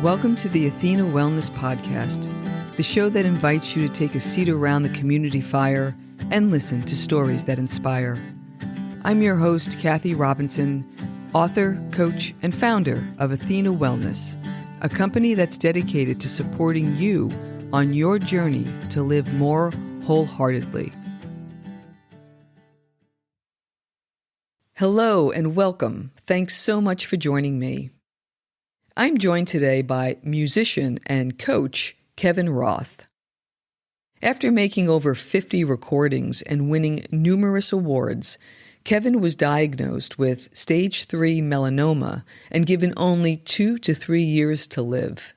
Welcome to the Athena Wellness Podcast, the show that invites you to take a seat around the community fire and listen to stories that inspire. I'm your host, Kathy Robinson, author, coach, and founder of Athena Wellness, a company that's dedicated to supporting you on your journey to live more wholeheartedly. Hello and welcome. Thanks so much for joining me. I'm joined today by musician and coach Kevin Roth. After making over 50 recordings and winning numerous awards, Kevin was diagnosed with stage 3 melanoma and given only 2 to 3 years to live.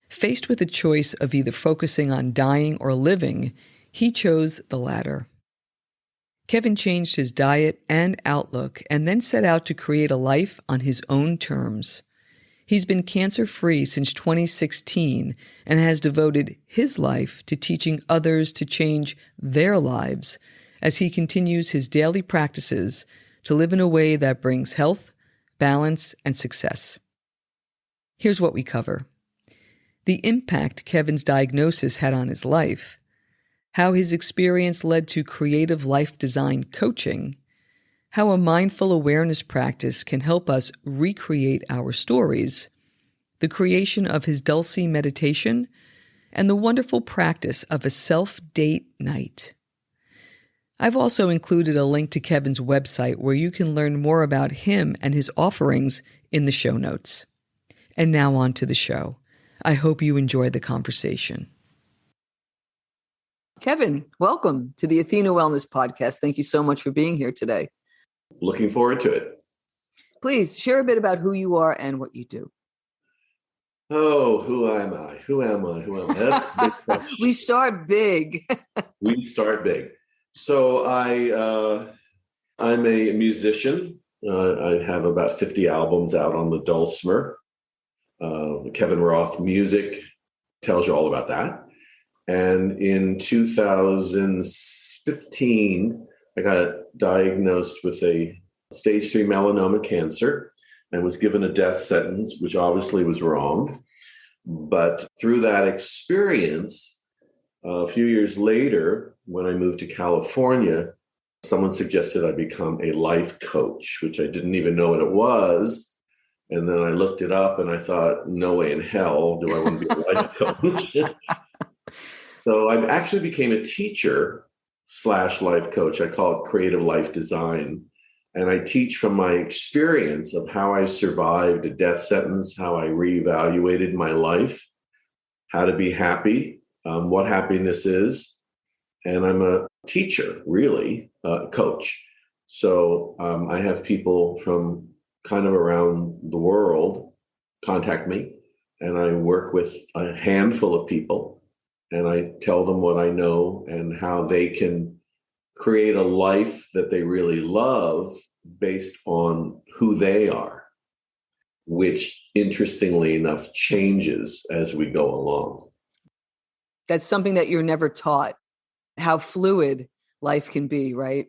Faced with the choice of either focusing on dying or living, he chose the latter. Kevin changed his diet and outlook and then set out to create a life on his own terms. He's been cancer-free since 2016 and has devoted his life to teaching others to change their lives as he continues his daily practices to live in a way that brings health, balance, and success. Here's what we cover: the impact Kevin's diagnosis had on his life, how his experience led to creative life design coaching, how a mindful awareness practice can help us recreate our stories, the creation of his dulcimeditation, and the wonderful practice of a self-date night. I've also included a link to Kevin's website where you can learn more about him and his offerings in the show notes. And now on to the show. I hope you enjoy the conversation. Kevin, welcome to the Athena Wellness Podcast. Thank you so much for being here today. Looking forward to it. Please share a bit about who you are and what you do. Oh, who am I? That's a big question. We start big. We start big. So I'm a musician. I have about 50 albums out on the dulcimer. Kevin Roth Music tells you all about that. And in 2015, I got diagnosed with a stage 3 melanoma cancer and was given a death sentence, which obviously was wrong. But through that experience, a few years later, when I moved to California, someone suggested I become a life coach, which I didn't even know what it was. And then I looked it up and I thought, no way in hell do I want to be a life coach. So I actually became a teacher / life coach. I call it creative life design. And I teach from my experience of how I survived a death sentence, how I reevaluated my life, how to be happy, what happiness is. And I'm a teacher, really, coach. So I have people from kind of around the world contact me, and I work with a handful of people. And I tell them what I know and how they can create a life that they really love based on who they are, which, interestingly enough, changes as we go along. That's something that you're never taught, how fluid life can be, right?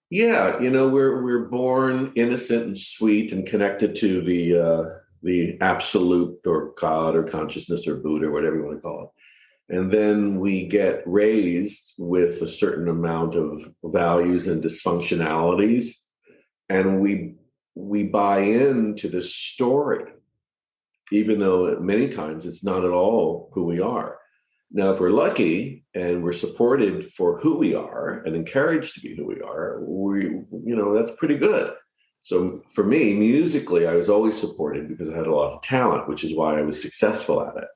Yeah, we're born innocent and sweet and connected to the absolute, or God, or consciousness, or Buddha, or whatever you want to call it. And then we get raised with a certain amount of values and dysfunctionalities, and we buy into this story, even though many times it's not at all who we are. Now, if we're lucky and we're supported for who we are and encouraged to be who we are, that's pretty good. So for me, musically, I was always supported because I had a lot of talent, which is why I was successful at it.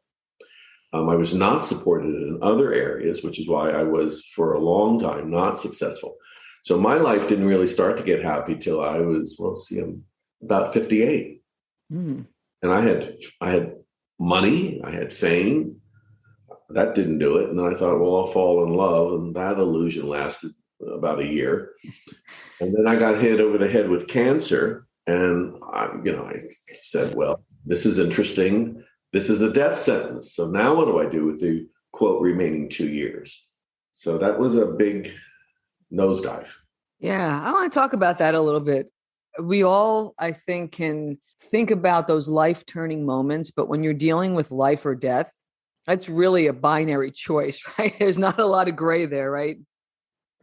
I was not supported in other areas, which is why I was, for a long time, not successful. So my life didn't really start to get happy till I was, about 58. And I had money, I had fame. That didn't do it. And then I thought, well, I'll fall in love. And that illusion lasted about a year. And then I got hit over the head with cancer. And I said, well, this is interesting. This is a death sentence. So now what do I do with the, quote, remaining 2 years? So that was a big nosedive. Yeah, I want to talk about that a little bit. We all, I think, can think about those life-turning moments, but when you're dealing with life or death, that's really a binary choice, right? There's not a lot of gray there, right?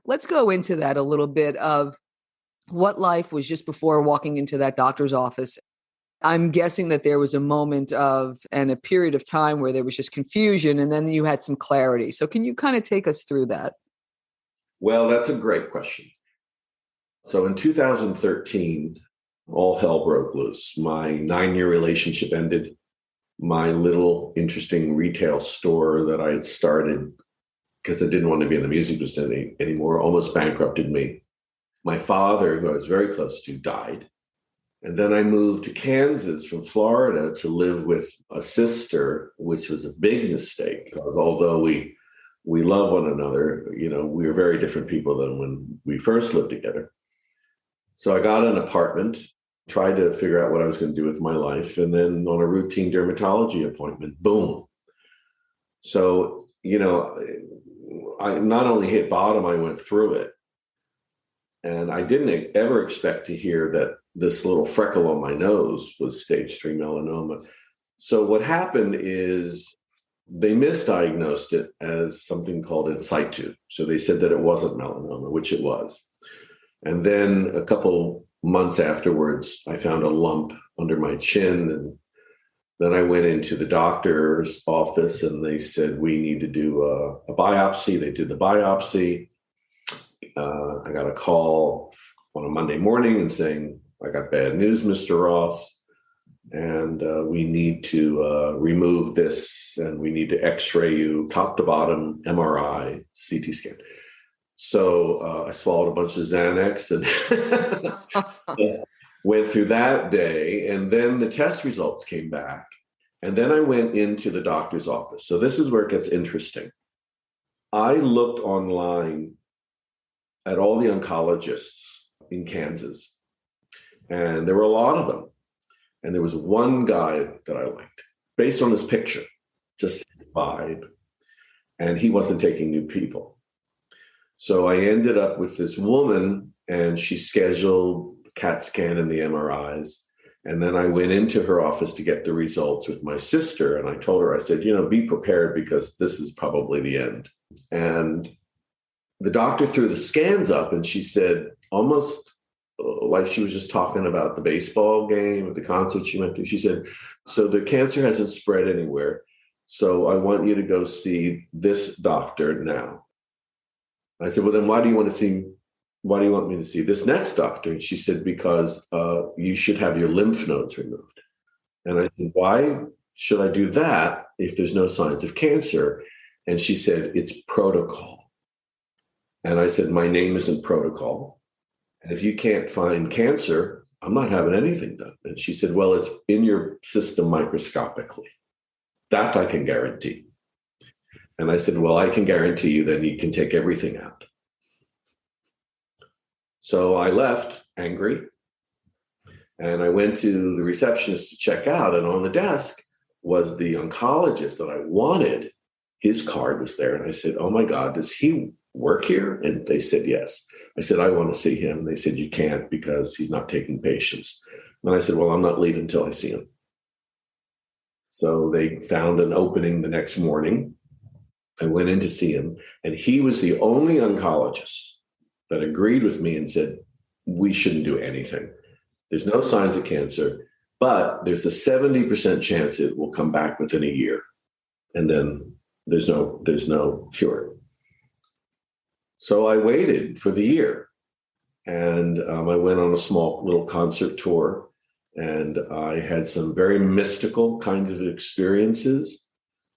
Let's go into that a little bit of what life was just before walking into that doctor's office. I'm guessing that there was a moment of and a period of time where there was just confusion and then you had some clarity. So can you kind of take us through that? Well, that's a great question. So in 2013, all hell broke loose. My 9-year relationship ended. My little interesting retail store that I had started because I didn't want to be in the music business anymore almost bankrupted me. My father, who I was very close to, died. And then I moved to Kansas from Florida to live with a sister, which was a big mistake because although we love one another, we were very different people than when we first lived together. So I got an apartment, tried to figure out what I was going to do with my life. And then on a routine dermatology appointment, boom. So, I not only hit bottom, I went through it. And I didn't ever expect to hear that this little freckle on my nose was stage 3 melanoma. So what happened is they misdiagnosed it as something called in situ. So they said that it wasn't melanoma, which it was. And then a couple months afterwards, I found a lump under my chin. And then I went into the doctor's office and they said, we need to do a biopsy. They did the biopsy. I got a call on a Monday morning and saying, I got bad news, Mr. Roth, and we need to remove this and we need to x-ray you top to bottom, MRI, CT scan. So I swallowed a bunch of Xanax and went through that day. And then the test results came back. And then I went into the doctor's office. So this is where it gets interesting. I looked online at all the oncologists in Kansas, and there were a lot of them. And there was one guy that I liked based on his picture, just his vibe, and he wasn't taking new people. So I ended up with this woman, and she scheduled CAT scan and the MRIs. And then I went into her office to get the results with my sister. And I told her, I said, be prepared because this is probably the end. And the doctor threw the scans up and she said, almost like she was just talking about the baseball game or the concert she went to. She said, so the cancer hasn't spread anywhere. So I want you to go see this doctor now. I said, well, then why do you want me to see this next doctor? And she said, because you should have your lymph nodes removed. And I said, why should I do that if there's no signs of cancer? And she said, it's protocol. And I said, my name isn't protocol. And if you can't find cancer, I'm not having anything done. And she said, well, it's in your system microscopically. That I can guarantee. And I said, well, I can guarantee you then you can take everything out. So I left angry and I went to the receptionist to check out. And on the desk was the oncologist that I wanted. His card was there. And I said, oh my God, does he work here? And they said, yes. I said, I want to see him. And they said, you can't because he's not taking patients. And I said, well, I'm not leaving until I see him. So they found an opening the next morning. I went in to see him, and he was the only oncologist that agreed with me and said, we shouldn't do anything. There's no signs of cancer, but there's a 70% chance it will come back within a year. And then there's no cure. So I waited for the year, and I went on a small little concert tour, and I had some very mystical kinds of experiences.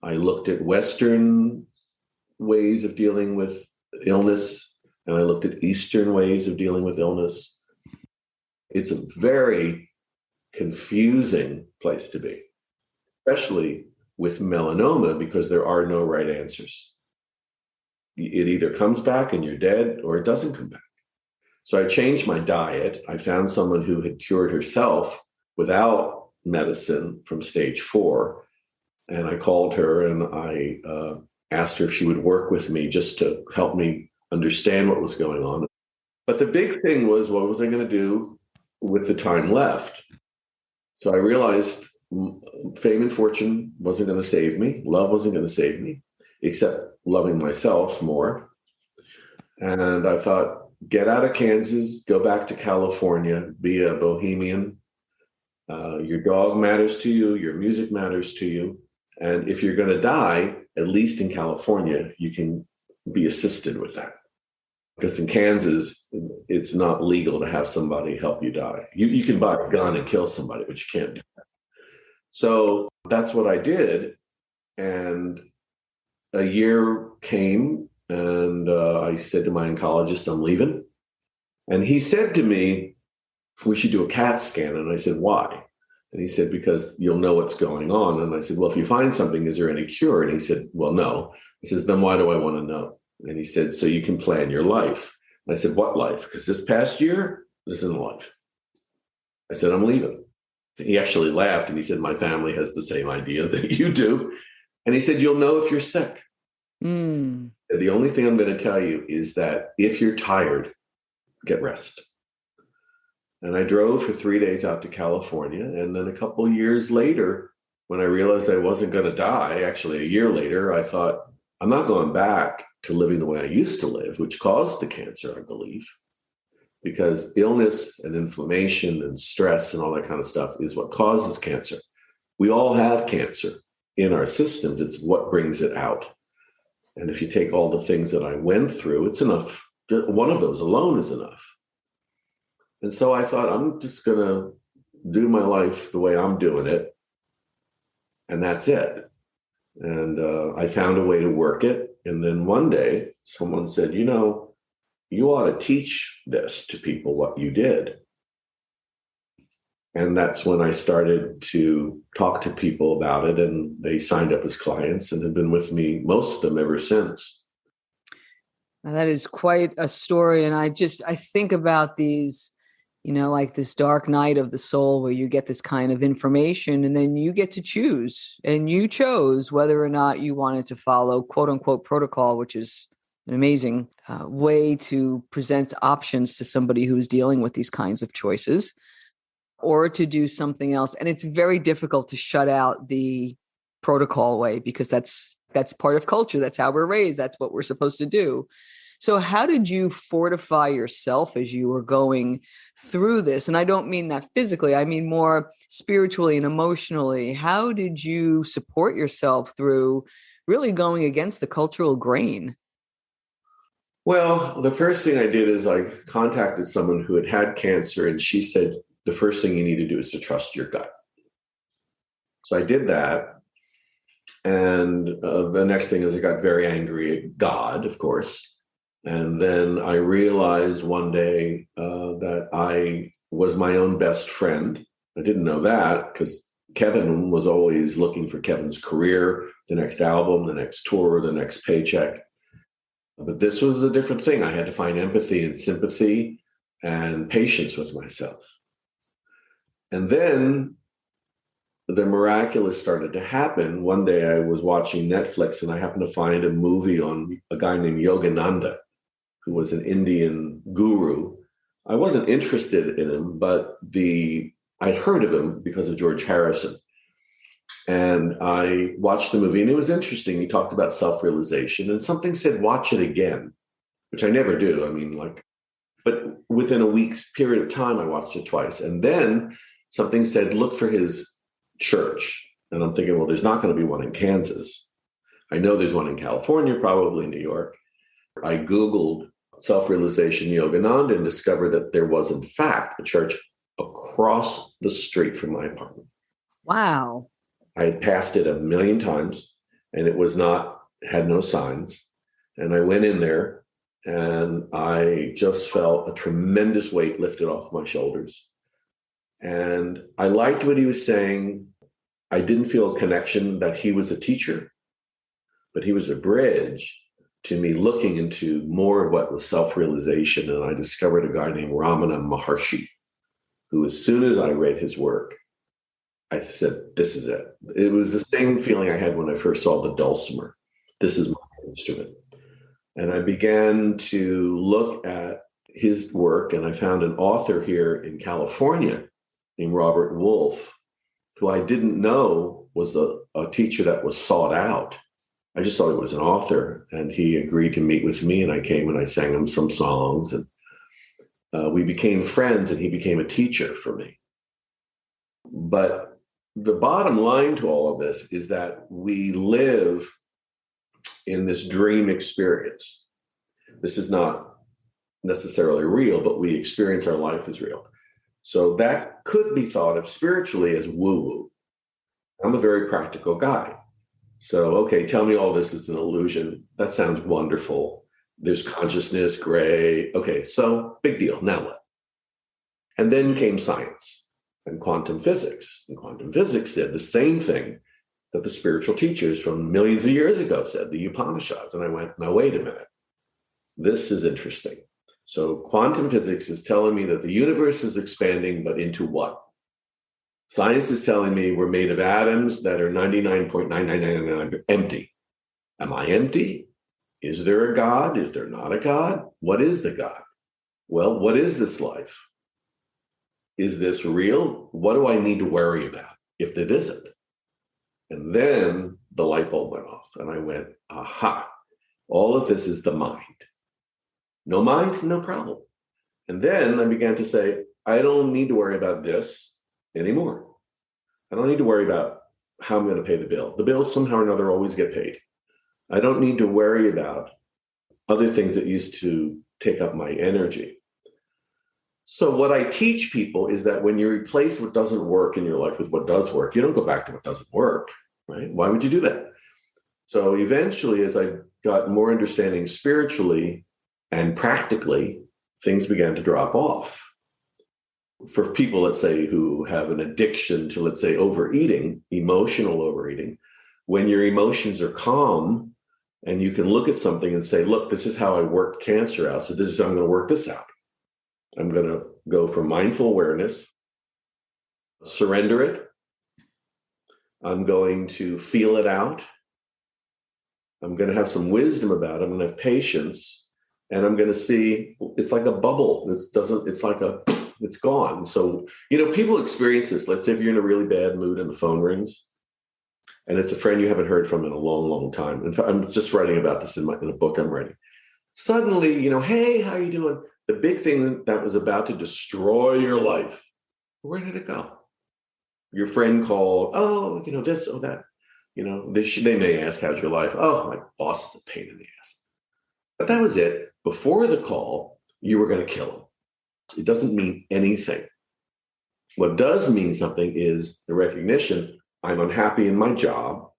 I looked at Western ways of dealing with illness, and I looked at Eastern ways of dealing with illness. It's a very confusing place to be, especially with melanoma, because there are no right answers. It either comes back and you're dead, or it doesn't come back. So I changed my diet. I found someone who had cured herself without medicine from stage 4. And I called her and I asked her if she would work with me just to help me understand what was going on. But the big thing was, what was I going to do with the time left. So I realized fame and fortune wasn't going to save me. Love wasn't going to save me, except loving myself more. And I thought, get out of Kansas, go back to California, be a bohemian. Your dog matters to you. Your music matters to you. And if you're going to die, at least in California, you can be assisted with that. Because in Kansas, it's not legal to have somebody help you die. You can buy a gun and kill somebody, but you can't do that. So that's what I did. And a year came, and I said to my oncologist, I'm leaving. And he said to me, we should do a CAT scan. And I said, why? And he said, because you'll know what's going on. And I said, well, if you find something, is there any cure? And he said, well, no. He says, then why do I want to know? And he said, so you can plan your life. And I said, what life? Because this past year, this isn't life. I said, I'm leaving. He actually laughed and he said, my family has the same idea that you do. And he said, you'll know if you're sick. Mm. The only thing I'm going to tell you is that if you're tired, get rest. And I drove for 3 days out to California. And then a couple of years later, when I realized I wasn't going to die, actually a year later, I thought, I'm not going back to living the way I used to live, which caused the cancer, I believe, because illness and inflammation and stress and all that kind of stuff is what causes cancer. We all have cancer in our systems. It's what brings it out. And if you take all the things that I went through, it's enough. One of those alone is enough. And so I thought, I'm just going to do my life the way I'm doing it. And that's it. And I found a way to work it. And then one day someone said, you ought to teach this to people, what you did. And that's when I started to talk to people about it. And they signed up as clients and have been with me, most of them, ever since. Now, that is quite a story. And I think about these, like this dark night of the soul where you get this kind of information and then you get to choose. And you chose whether or not you wanted to follow quote unquote protocol, which is an amazing way to present options to somebody who's dealing with these kinds of choices, or to do something else. And it's very difficult to shut out the protocol way because that's part of culture. That's how we're raised. That's what we're supposed to do. So how did you fortify yourself as you were going through this? And I don't mean that physically, I mean more spiritually and emotionally. How did you support yourself through really going against the cultural grain? Well, the first thing I did is I contacted someone who had cancer, and she said, the first thing you need to do is to trust your gut. So I did that. And the next thing is I got very angry at God, of course. And then I realized one day that I was my own best friend. I didn't know that because Kevin was always looking for Kevin's career, the next album, the next tour, the next paycheck. But this was a different thing. I had to find empathy and sympathy and patience with myself. And then the miraculous started to happen. One day I was watching Netflix and I happened to find a movie on a guy named Yogananda, who was an Indian guru. I wasn't interested in him, but I'd heard of him because of George Harrison. And I watched the movie and it was interesting. He talked about self-realization and something said, watch it again, which I never do. But within a week's period of time, I watched it twice. And then something said, look for his church. And I'm thinking, well, there's not going to be one in Kansas. I know there's one in California, probably New York. I Googled self-realization Yogananda and discovered that there was, in fact, a church across the street from my apartment. Wow. I had passed it a million times and it had no signs. And I went in there and I just felt a tremendous weight lifted off my shoulders. And I liked what he was saying. I didn't feel a connection that he was a teacher, but he was a bridge to me looking into more of what was self-realization. And I discovered a guy named Ramana Maharshi, who as soon as I read his work, I said, this is it. It was the same feeling I had when I first saw the dulcimer. This is my instrument. And I began to look at his work, and I found an author here in California named Robert Wolf, who I didn't know was a teacher that was sought out. I just thought he was an author, and he agreed to meet with me, and I came and I sang him some songs, and we became friends, and he became a teacher for me. But the bottom line to all of this is that we live in this dream experience. This is not necessarily real, but we experience our life as real. So that could be thought of spiritually as woo-woo. I'm a very practical guy. So, okay, tell me all this is an illusion. That sounds wonderful. There's consciousness, gray. Okay, so big deal. Now what? And then came science and quantum physics. And quantum physics said the same thing that the spiritual teachers from millions of years ago said, the Upanishads. And I went, now, wait a minute. This is interesting. So quantum physics is telling me that the universe is expanding, but into what? Science is telling me we're made of atoms that are 99.9999 empty. Am I empty? Is there a God? Is there not a God? What is the God? Well, what is this life? Is this real? What do I need to worry about if it isn't? And then the light bulb went off, and I went, aha, all of this is the mind. No mind, no problem. And then I began to say, I don't need to worry about this anymore. I don't need to worry about how I'm going to pay the bill. The bills somehow or another always get paid. I don't need to worry about other things that used to take up my energy. So what I teach people is that when you replace what doesn't work in your life with what does work, you don't go back to what doesn't work, right? Why would you do that? So eventually, as I got more understanding spiritually and practically, things began to drop off. For people, let's say, who have an addiction to, let's say, overeating, emotional overeating, when your emotions are calm and you can look at something and say, look, this is how I worked cancer out. So this is how I'm going to work this out. I'm going to go for mindful awareness, surrender it. I'm going to feel it out. I'm going to have some wisdom about it. I'm going to have patience. And I'm going to see, it's like a bubble. It's gone. So, people experience this. Let's say if you're in a really bad mood and the phone rings and it's a friend you haven't heard from in a long, long time. In fact, I'm just writing about this in a book I'm writing. Suddenly, hey, how you doing? The big thing that was about to destroy your life, where did it go? Your friend called, oh, this or that. They may ask, how's your life? Oh, my boss is a pain in the ass. But that was it. Before the call, you were going to kill him. It doesn't mean anything. What does mean something is the recognition, I'm unhappy in my job,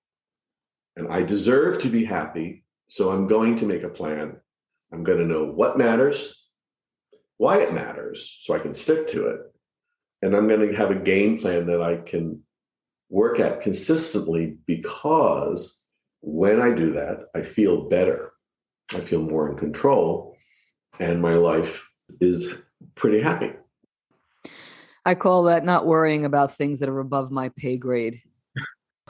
and I deserve to be happy, so I'm going to make a plan. I'm going to know what matters, why it matters, so I can stick to it. And I'm going to have a game plan that I can work at consistently, because when I do that, I feel better. I feel more in control, and my life is pretty happy. I call that not worrying about things that are above my pay grade.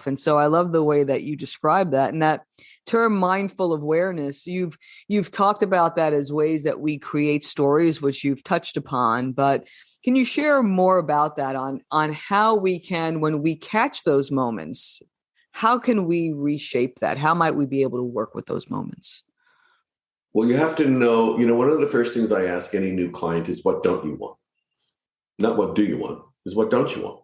And so I love the way that you describe that. And that term mindful awareness, you've talked about that as ways that we create stories, which you've touched upon. But can you share more about that on how we can, when we catch those moments, how can we reshape that? How might we be able to work with those moments? Well, you have to know, one of the first things I ask any new client is, what don't you want? Not what do you want, is what don't you want?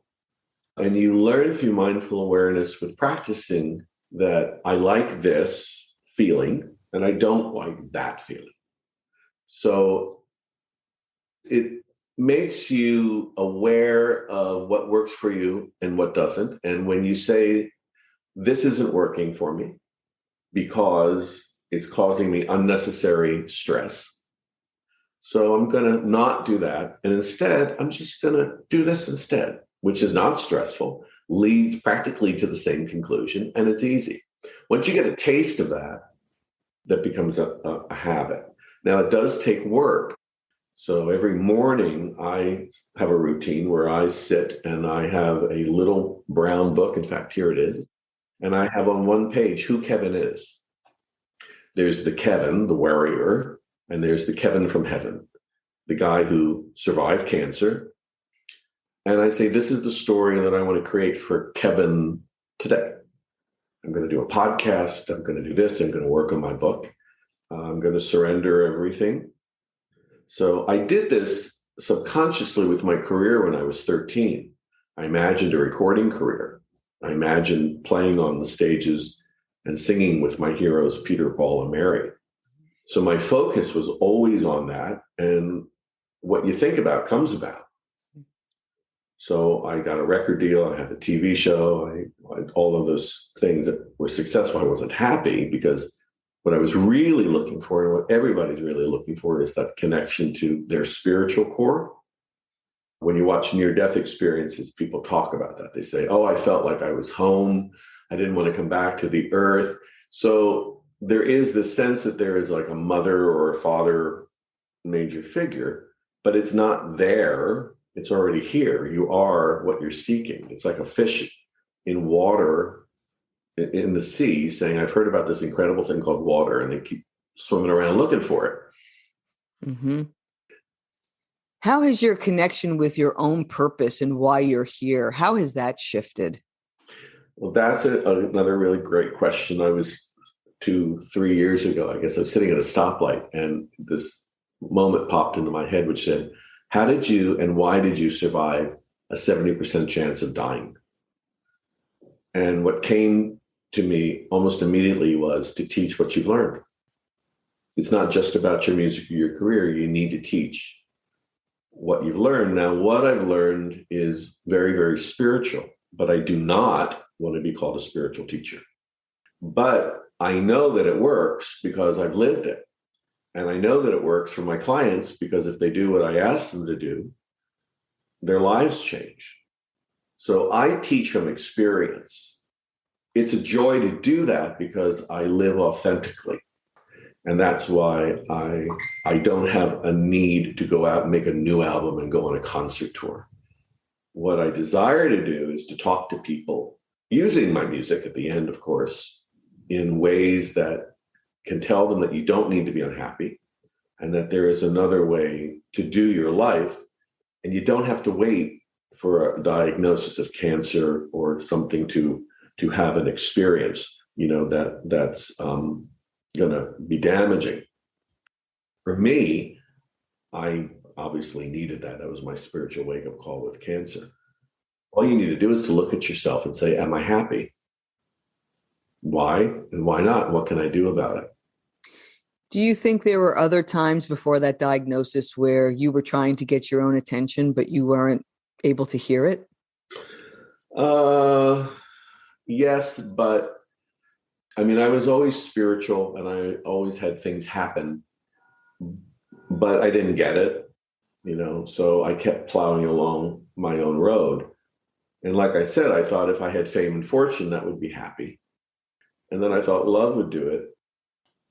And you learn through mindful awareness with practicing that I like this feeling and I don't like that feeling. So it makes you aware of what works for you and what doesn't. And when you say, this isn't working for me because it's causing me unnecessary stress, so I'm going to not do that. And instead, I'm just going to do this instead, which is not stressful, leads practically to the same conclusion, and it's easy. Once you get a taste of that, that becomes a habit. Now, it does take work. So every morning, I have a routine where I sit and I have a little brown book. In fact, here it is. And I have on one page who Kevin is. There's the Kevin, the warrior, and there's the Kevin from heaven. the guy who survived cancer. And I say, this is the story that I want to create for Kevin today. I'm going to do a podcast. I'm going to do this. I'm going to work on my book. I'm going to surrender everything. So I did this subconsciously with my career when I was 13. I imagined a recording career. I imagined playing on the stages and singing with my heroes, Peter, Paul, and Mary. So my focus was always on that. And what you think about comes about. So I got a record deal. I had a TV show. I all of those things that were successful. I wasn't happy because what I was really looking for, and what everybody's really looking for, is that connection to their spiritual core. When you watch near-death experiences, people talk about that. They say, oh, I felt like I was home. I didn't want to come back to the earth. So there is this sense that there is like a mother or a father major figure, but it's not there. It's already here. You are what you're seeking. It's like a fish in water in the sea saying, I've heard about this incredible thing called water, and they keep swimming around looking for it. Mm-hmm. How has your connection with your own purpose and why you're here, how has that shifted? Well, that's another really great question. I was 2-3 years ago, I guess I was sitting at a stoplight, and this moment popped into my head, which said, how did you and why did you survive a 70% chance of dying? And what came to me almost immediately was to teach what you've learned. It's not just about your music or your career. You need to teach what you've learned. Now, what I've learned is very, very spiritual, but I do not want to be called a spiritual teacher. But I know that it works because I've lived it. And I know that it works for my clients because if they do what I ask them to do, their lives change. So I teach from experience. It's a joy to do that because I live authentically. And that's why I don't have a need to go out and make a new album and go on a concert tour. What I desire to do is to talk to people using my music at the end, of course, in ways that can tell them that you don't need to be unhappy and that there is another way to do your life. And you don't have to wait for a diagnosis of cancer or something to have an experience, that's going to be damaging. For me, I obviously needed that. That was my spiritual wake-up call with cancer. All you need to do is to look at yourself and say, am I happy? Why and why not? What can I do about it? Do you think there were other times before that diagnosis where you were trying to get your own attention, but you weren't able to hear it? Yes, but I was always spiritual and I always had things happen, but I didn't get it, so I kept plowing along my own road. And like I said, I thought if I had fame and fortune, that would be happy. And then I thought love would do it.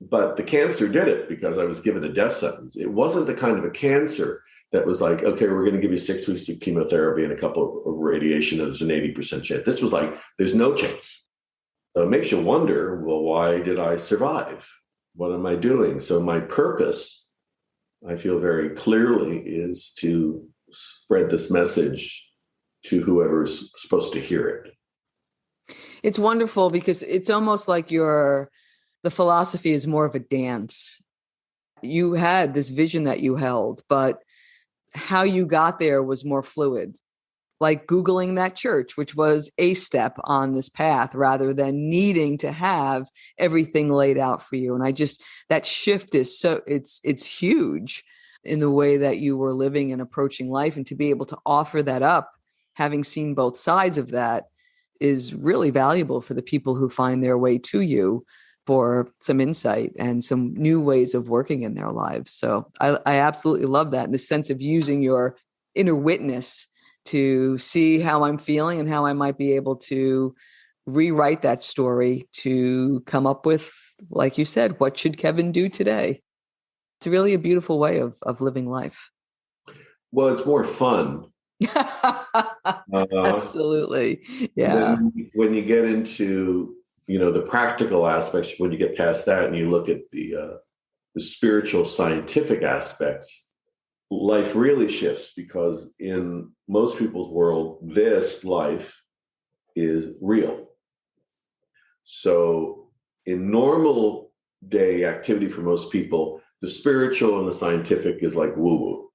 But the cancer did it because I was given a death sentence. It wasn't the kind of a cancer that was like, okay, we're going to give you 6 weeks of chemotherapy and a couple of radiation, and there's an 80% chance. This was like, there's no chance. So it makes you wonder, well, why did I survive? What am I doing? So my purpose, I feel very clearly, is to spread this message to whoever's supposed to hear it. It's wonderful because it's almost like the philosophy is more of a dance. You had this vision that you held, but how you got there was more fluid. Like Googling that church, which was a step on this path rather than needing to have everything laid out for you. And that shift is it's huge in the way that you were living and approaching life. And to be able to offer that up, having seen both sides of that, is really valuable for the people who find their way to you for some insight and some new ways of working in their lives. So I absolutely love that. And the sense of using your inner witness to see how I'm feeling and how I might be able to rewrite that story to come up with, like you said, what should Kevin do today? It's really a beautiful way of living life. Well, it's more fun. Absolutely. Yeah. When you get into, the practical aspects, when you get past that and you look at the spiritual scientific aspects, life really shifts, because in most people's world, this life is real. So in normal day activity for most people, the spiritual and the scientific is like woo-woo.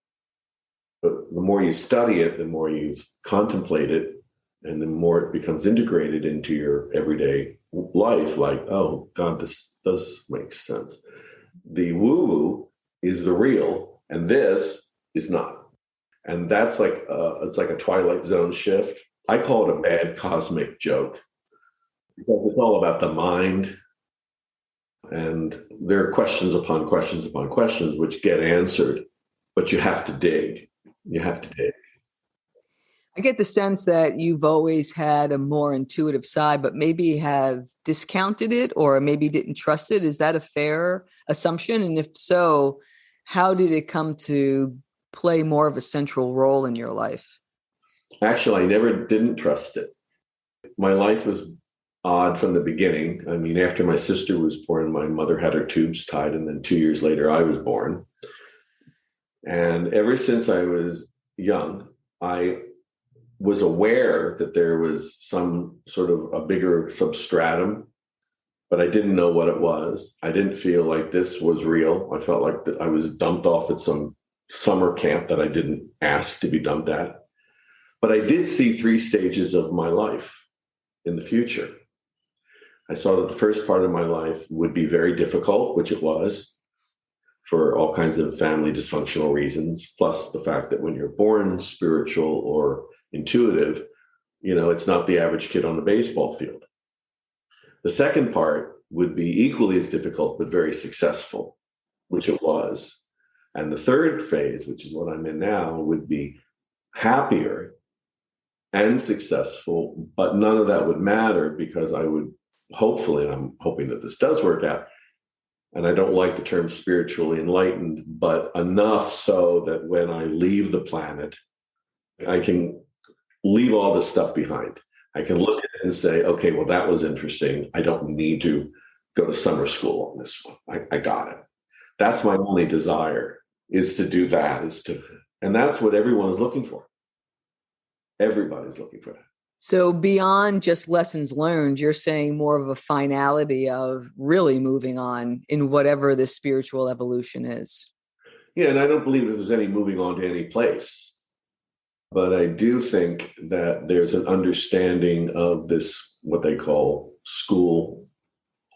But the more you study it, the more you contemplate it, and the more it becomes integrated into your everyday life, like, oh, God, this does make sense. The woo-woo is the real, and this is not. And that's like, it's like a Twilight Zone shift. I call it a bad cosmic joke, because it's all about the mind. And there are questions upon questions upon questions which get answered, but you have to dig. You have to dig. I get the sense that you've always had a more intuitive side, but maybe have discounted it or maybe didn't trust it. Is that a fair assumption? And if so, how did it come to play more of a central role in your life? Actually, I never didn't trust it. My life was odd from the beginning. I mean, after my sister was born, my mother had her tubes tied, and then 2 years later, I was born. And ever since I was young, I was aware that there was some sort of a bigger substratum, but I didn't know what it was. I didn't feel like this was real. I felt like that I was dumped off at some summer camp that I didn't ask to be dumped at. But I did see 3 stages of my life in the future. I saw that the first part of my life would be very difficult, which it was, for all kinds of family dysfunctional reasons, plus the fact that when you're born spiritual or intuitive, it's not the average kid on the baseball field. The second part would be equally as difficult, but very successful, which it was. And the third phase, which is what I'm in now, would be happier and successful, but none of that would matter, because I would hopefully, and I'm hoping that this does work out, and I don't like the term spiritually enlightened, but enough so that when I leave the planet, I can leave all this stuff behind. I can look at it and say, okay, well, that was interesting. I don't need to go to summer school on this one. I got it. That's my only desire, is to do that, and that's what everyone is looking for. Everybody's looking for that. So beyond just lessons learned, you're saying more of a finality of really moving on in whatever the spiritual evolution is. Yeah, and I don't believe that there's any moving on to any place. But I do think that there's an understanding of this, what they call school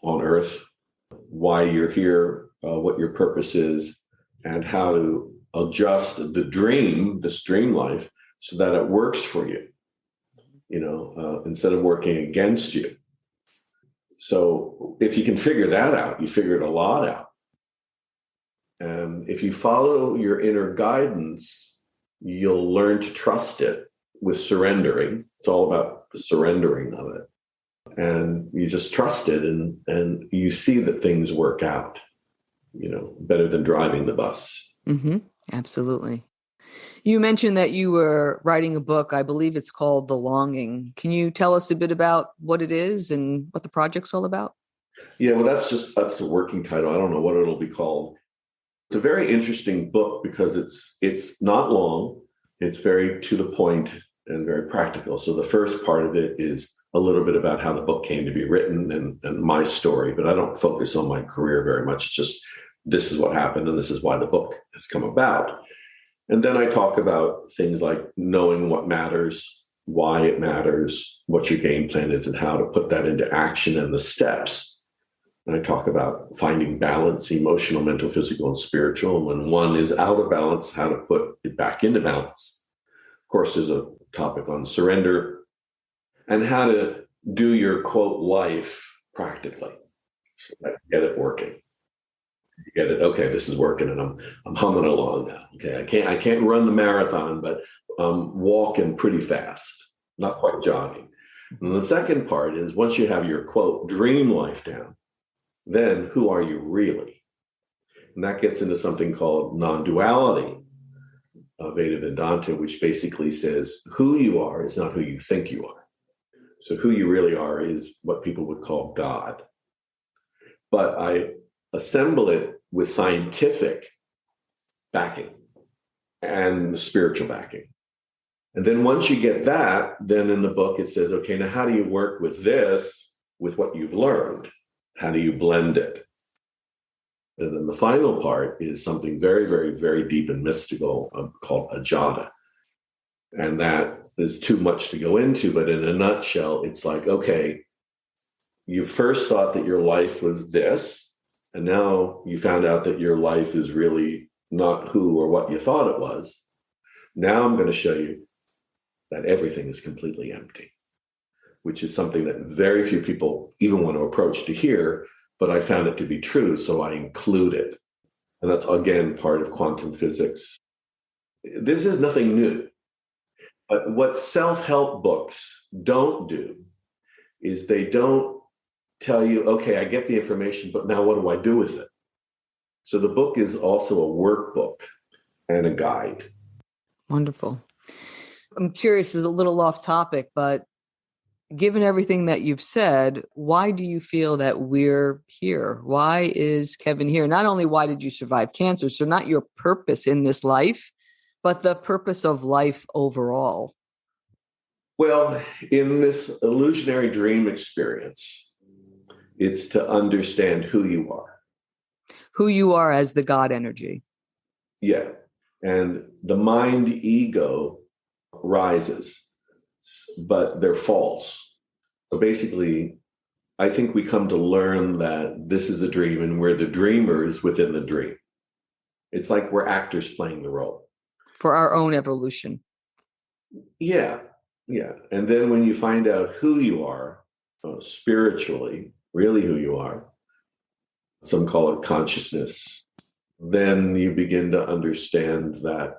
on earth, why you're here, what your purpose is, and how to adjust this dream life, so that it works for you. Instead of working against you. So if you can figure that out, you figured a lot out. And if you follow your inner guidance, you'll learn to trust it with surrendering. It's all about the surrendering of it. And you just trust it, and you see that things work out, better than driving the bus. Mm-hmm. Absolutely. You mentioned that you were writing a book. I believe it's called The Longing. Can you tell us a bit about what it is and what the project's all about? Yeah, well, that's a working title. I don't know what it'll be called. It's a very interesting book because it's not long. It's very to the point and very practical. So the first part of it is a little bit about how the book came to be written and my story, but I don't focus on my career very much. It's just, this is what happened and this is why the book has come about. And then I talk about things like knowing what matters, why it matters, what your game plan is, and how to put that into action and the steps. And I talk about finding balance, emotional, mental, physical, and spiritual. And when one is out of balance, how to put it back into balance. Of course, there's a topic on surrender and how to do your, quote, life practically. So that you get it working. You get it. Okay, this is working, and I'm humming along now. Okay, I can't run the marathon, but I'm walking pretty fast, not quite jogging. And the second part is, once you have your, quote, dream life down, then who are you really? And that gets into something called non-duality of Veda Vedanta, which basically says who you are is not who you think you are. So who you really are is what people would call God. But I assemble it with scientific backing. and the spiritual backing. And then once you get that, then in the book it says, okay, now how do you work with this, with what you've learned? How do you blend it? And then the final part is something very, very, very deep and mystical called ajata. And that is too much to go into, but in a nutshell, it's like, okay, you first thought that your life was this, and now you found out that your life is really not who or what you thought it was. Now I'm going to show you that everything is completely empty, which is something that very few people even want to approach to hear, but I found it to be true, so I include it. And that's, again, part of quantum physics. This is nothing new. But what self-help books don't do is they don't tell you, okay, I get the information, but now what do I do with it? So the book is also a workbook and a guide. Wonderful. I'm curious, it's a little off topic, but given everything that you've said, why do you feel that we're here? Why is Kevin here? Not only why did you survive cancer, so not your purpose in this life, but the purpose of life overall. Well, in this illusionary dream experience, it's to understand who you are. Who you are as the God energy. Yeah. And the mind ego rises, but they're false. So basically, I think we come to learn that this is a dream and we're the dreamers within the dream. It's like we're actors playing the role. For our own evolution. Yeah. Yeah. And then when you find out who you are spiritually, really who you are, some call it consciousness, then you begin to understand that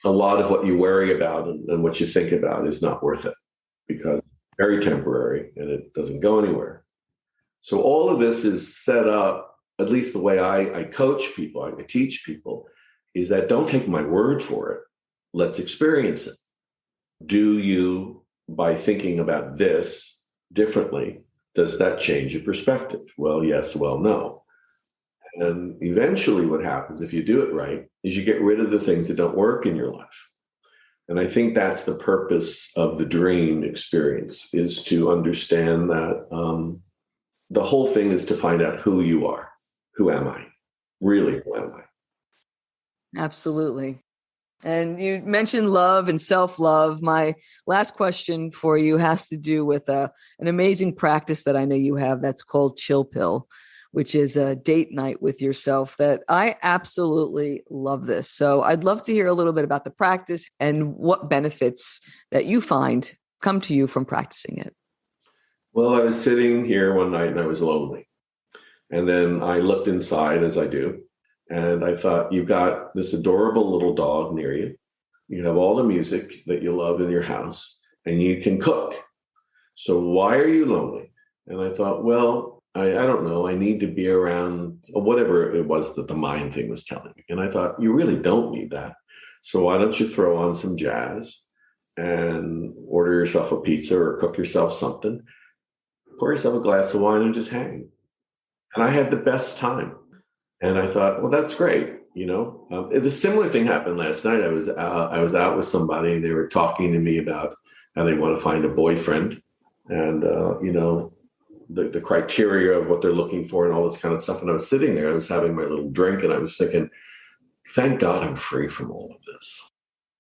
a lot of what you worry about and what you think about is not worth it because it's very temporary and it doesn't go anywhere. So all of this is set up, at least the way I coach people, I teach people, is that don't take my word for it. Let's experience it. Do you, by thinking about this differently, does that change your perspective? Well, yes, well, no. And eventually what happens if you do it right is you get rid of the things that don't work in your life. And I think that's the purpose of the dream experience, is to understand that the whole thing is to find out who you are. Who am I? Really, who am I? Absolutely. And you mentioned love and self-love. My last question for you has to do with an amazing practice that I know you have that's called Chill Pill, which is a date night with yourself that I absolutely love this. So I'd love to hear a little bit about the practice and what benefits that you find come to you from practicing it. Well, I was sitting here one night and I was lonely. And then I looked inside, as I do, and I thought, you've got this adorable little dog near you. You have all the music that you love in your house, and you can cook. So why are you lonely? And I thought, well, I don't know. I need to be around whatever it was that the mind thing was telling me. And I thought, you really don't need that. So why don't you throw on some jazz and order yourself a pizza or cook yourself something, pour yourself a glass of wine and just hang. And I had the best time. And I thought, well, that's great. The similar thing happened last night. I was out with somebody and they were talking to me about how they want to find a boyfriend and, the criteria of what they're looking for and all this kind of stuff. And I was sitting there, I was having my little drink and I was thinking, thank God I'm free from all of this.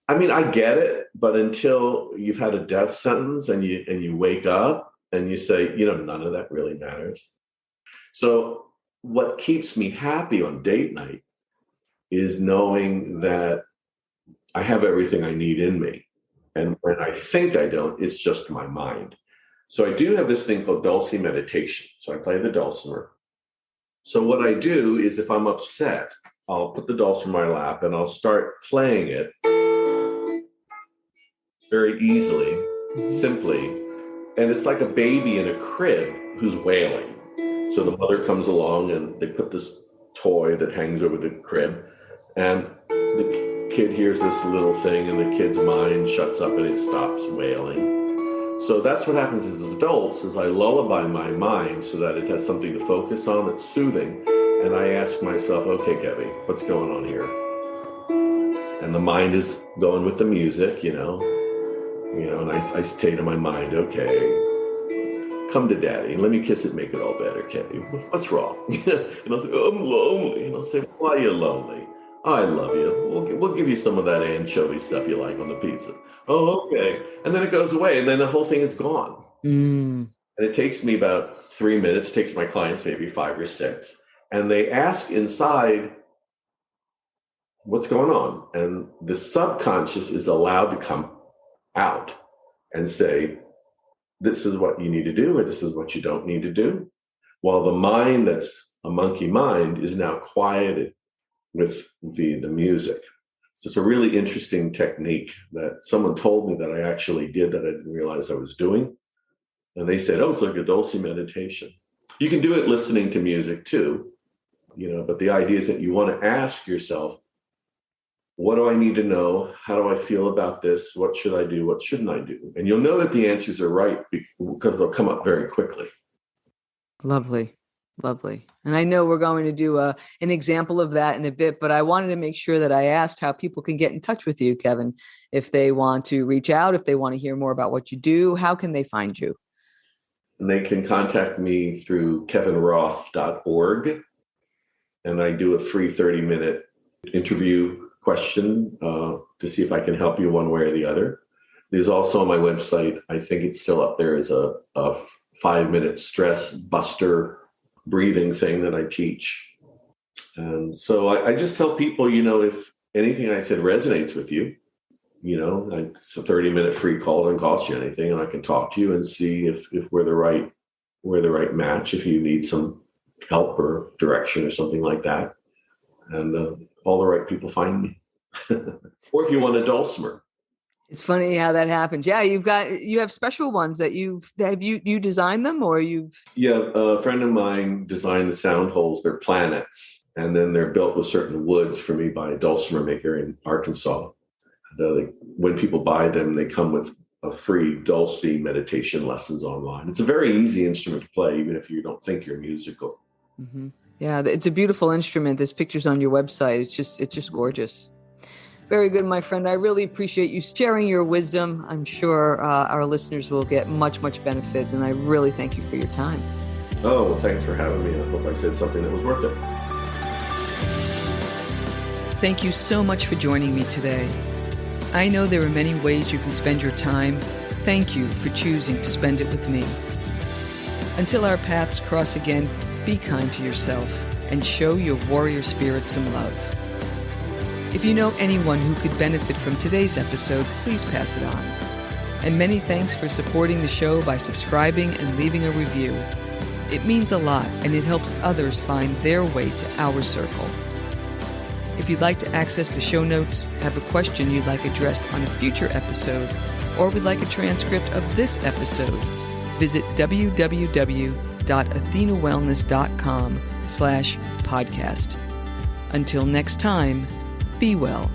I mean, I get it, but until you've had a death sentence and you wake up and you say, none of that really matters. So what keeps me happy on date night is knowing that I have everything I need in me. And when I think I don't, it's just my mind. So I do have this thing called dulcimeditation. So I play the dulcimer. So what I do is if I'm upset, I'll put the dulcimer in my lap and I'll start playing it very easily, simply. And it's like a baby in a crib who's wailing. So the mother comes along and they put this toy that hangs over the crib and the kid hears this little thing and the kid's mind shuts up and it stops wailing. So that's what happens as adults is I lullaby my mind so that it has something to focus on that's soothing. And I ask myself, okay, Kevin, what's going on here? and the mind is going with the music, and I say to my mind, okay, come to daddy and let me kiss it, make it all better, Kenny. What's wrong? And I'll say, I'm lonely. And I'll say, why are you lonely? I love you. We'll give you some of that anchovy stuff you like on the pizza. Oh, okay. And then it goes away, and then the whole thing is gone. And it takes me about 3 minutes, takes my clients maybe 5 or 6. And they ask inside, what's going on? And the subconscious is allowed to come out and say, this is what you need to do, or this is what you don't need to do. While the mind that's a monkey mind is now quieted with the music. So it's a really interesting technique that someone told me that I actually did that I didn't realize I was doing. And they said, oh, it's like a dulcimeditation. You can do it listening to music too, but the idea is that you want to ask yourself, what do I need to know? How do I feel about this? What should I do? What shouldn't I do? And you'll know that the answers are right because they'll come up very quickly. Lovely. Lovely. And I know we're going to do an example of that in a bit, but I wanted to make sure that I asked how people can get in touch with you, Kevin. If they want to reach out, if they want to hear more about what you do, how can they find you? And they can contact me through kevinroth.org. And I do a free 30-minute interview question to see if I can help you one way or the other. There's also on my website, I think it's still up there, is a 5-minute stress buster breathing thing that I teach. And so I just tell people, if anything I said resonates with you, it's a 30-minute free call, doesn't cost you anything, and I can talk to you and see if we're the right match, if you need some help or direction or something like that. And all the right people find me. Or if you want a dulcimer. It's funny how that happens. Yeah, you have special ones that you designed them, or you've. Yeah, a friend of mine designed the sound holes. They're planets, and then they're built with certain woods for me by a dulcimer maker in Arkansas. And, when people buy them, they come with a free dulce meditation lessons online. It's a very easy instrument to play, even if you don't think you're musical. Mm-hmm. Yeah, it's a beautiful instrument. There's pictures on your website. It's just gorgeous. Very good, my friend. I really appreciate you sharing your wisdom. I'm sure our listeners will get much, much benefit, and I really thank you for your time. Oh, well, thanks for having me. I hope I said something that was worth it. Thank you so much for joining me today. I know there are many ways you can spend your time. Thank you for choosing to spend it with me. Until our paths cross again, be kind to yourself and show your warrior spirit some love. If you know anyone who could benefit from today's episode, please pass it on. And many thanks for supporting the show by subscribing and leaving a review. It means a lot, and it helps others find their way to our circle. If you'd like to access the show notes, have a question you'd like addressed on a future episode, or would like a transcript of this episode, visit www.athenawellness.com/podcast. Until next time, be well.